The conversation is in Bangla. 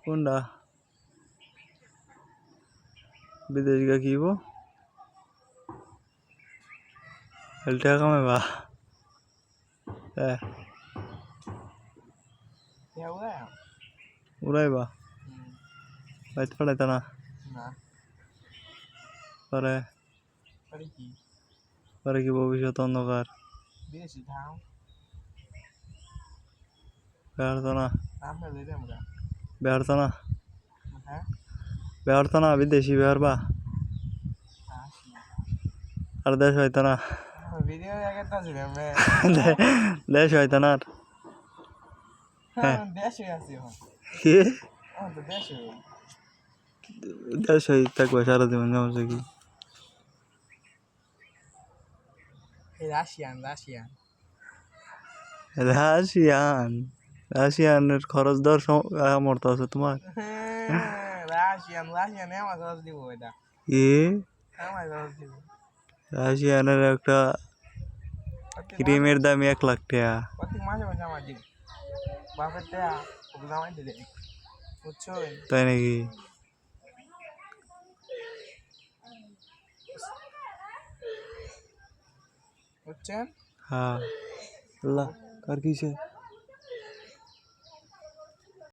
কোনটা বিদেশ গা কিব টাকা কামাইবা উড়াইবা বাইতে পাঠাইতা না পরে পরে কি ভবিষ্যৎ অন্ধকার বেড়াতো না বেড়াতো না বেড়াতো না বিদেশি বেড়াবা আর দেশ হইতো না দেশ হইতো না কি দেশ হই থাকবে সারা জীবন সমস্যা কি রাশিয়ান রাশিয়ানের খরচ দেওয়ার সামর্থ্য আছে তোমার কি রাশিয়ানের একটা ক্রিমের দাম 1 লাখ টাকা তাই নাকি হ্যাঁ আল্লাহ কার কিসে